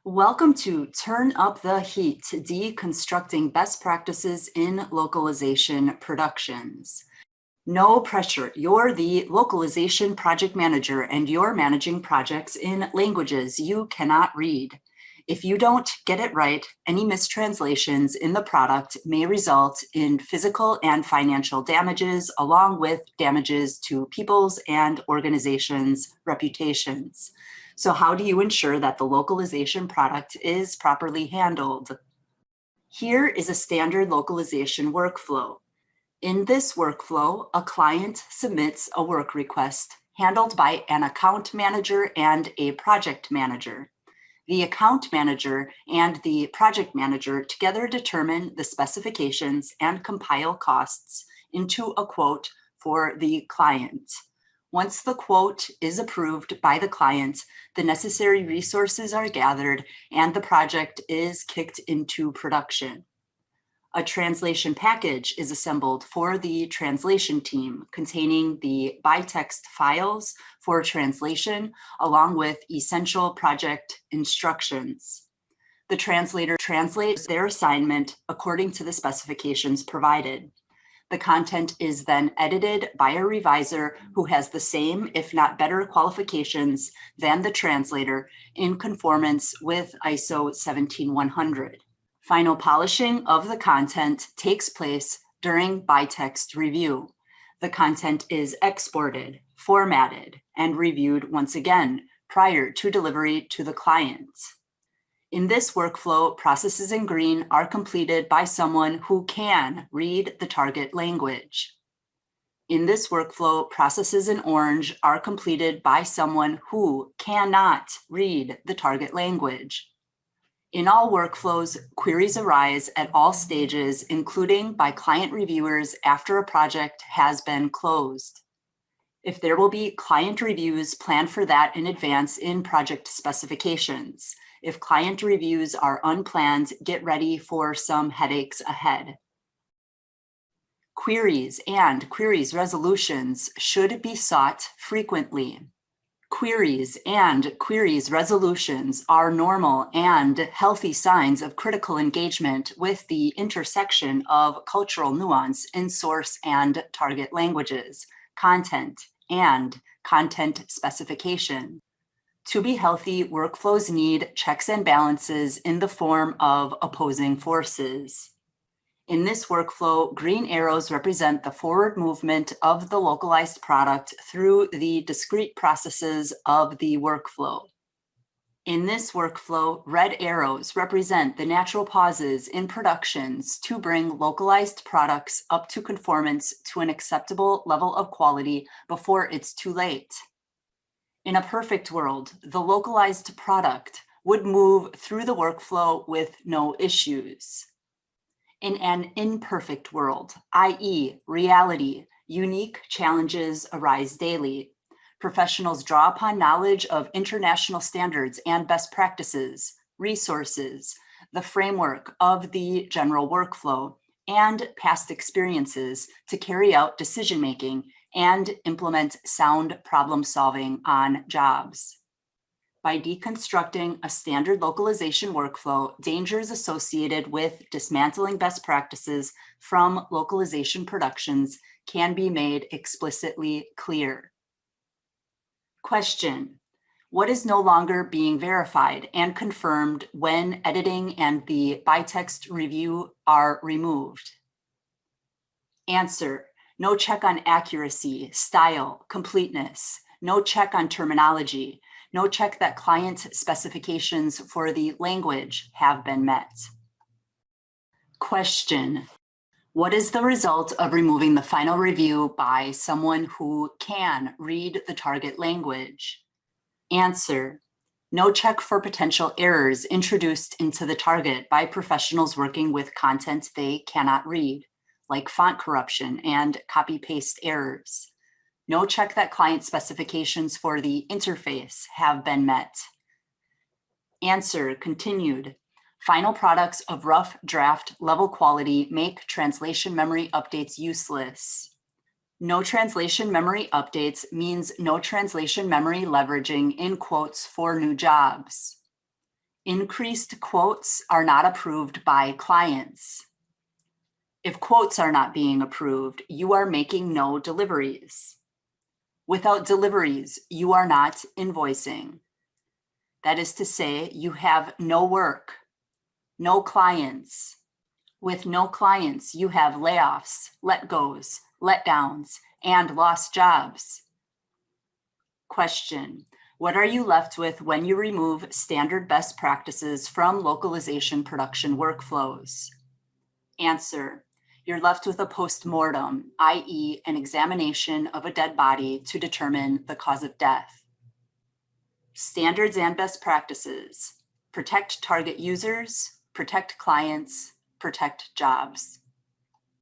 Welcome to Turn Up the Heat, deconstructing best practices in localization productions. No pressure, you're the localization project manager and you're managing projects in languages you cannot read. If you don't get it right, any mistranslations in the product may result in physical and financial damages, along with damages to people's and organizations' reputations. So how do you ensure that the localization product is properly handled? Here is a standard localization workflow. In this workflow, a client submits a work request handled by an account manager and a project manager. The account manager and the project manager together determine the specifications and compile costs into a quote for the client. Once the quote is approved by the client, the necessary resources are gathered and the project is kicked into production. A translation package is assembled for the translation team containing the by-text files for translation along with essential project instructions. The translator translates their assignment according to the specifications provided. The content is then edited by a reviser who has the same, if not better, qualifications than the translator in conformance with ISO 17100. Final polishing of the content takes place during by-text review. The content is exported, formatted, and reviewed once again prior to delivery to the client. In this workflow, processes in green are completed by someone who can read the target language. In this workflow, processes in orange are completed by someone who cannot read the target language. In all workflows, queries arise at all stages, including by client reviewers after a project has been closed. If there will be client reviews, plan for that in advance in project specifications. If client reviews are unplanned, get ready for some headaches ahead. Queries and queries resolutions should be sought frequently. Queries and queries resolutions are normal and healthy signs of critical engagement with the intersection of cultural nuance in source and target languages, content, and content specification. To be healthy, workflows need checks and balances in the form of opposing forces. In this workflow, green arrows represent the forward movement of the localized product through the discrete processes of the workflow. In this workflow, red arrows represent the natural pauses in productions to bring localized products up to conformance to an acceptable level of quality before it's too late. In a perfect world, the localized product would move through the workflow with no issues. In an imperfect world, i.e., reality, unique challenges arise daily. Professionals draw upon knowledge of international standards and best practices, resources, the framework of the general workflow, and past experiences to carry out decision-making and implement sound problem-solving on jobs. By deconstructing a standard localization workflow, dangers associated with dismantling best practices from localization productions can be made explicitly clear. Question: what is no longer being verified and confirmed when editing and the by-text review are removed? Answer: no check on accuracy, style, completeness, no check on terminology, no check that client specifications for the language have been met. Question: what is the result of removing the final review by someone who can read the target language? Answer: no check for potential errors introduced into the target by professionals working with content they cannot read, like font corruption and copy-paste errors. No check that client specifications for the interface have been met. Answer continued. Final products of rough draft level quality make translation memory updates useless. No translation memory updates means no translation memory leveraging in quotes for new jobs. Increased quotes are not approved by clients. If quotes are not being approved, you are making no deliveries. Without deliveries, you are not invoicing. That is to say, you have no work, no clients. With no clients, you have layoffs, let-goes, letdowns, and lost jobs. Question: what are you left with when you remove standard best practices from localization production workflows? Answer: you're left with a post-mortem, i.e., an examination of a dead body to determine the cause of death. Standards and best practices: protect target users, protect clients, protect jobs.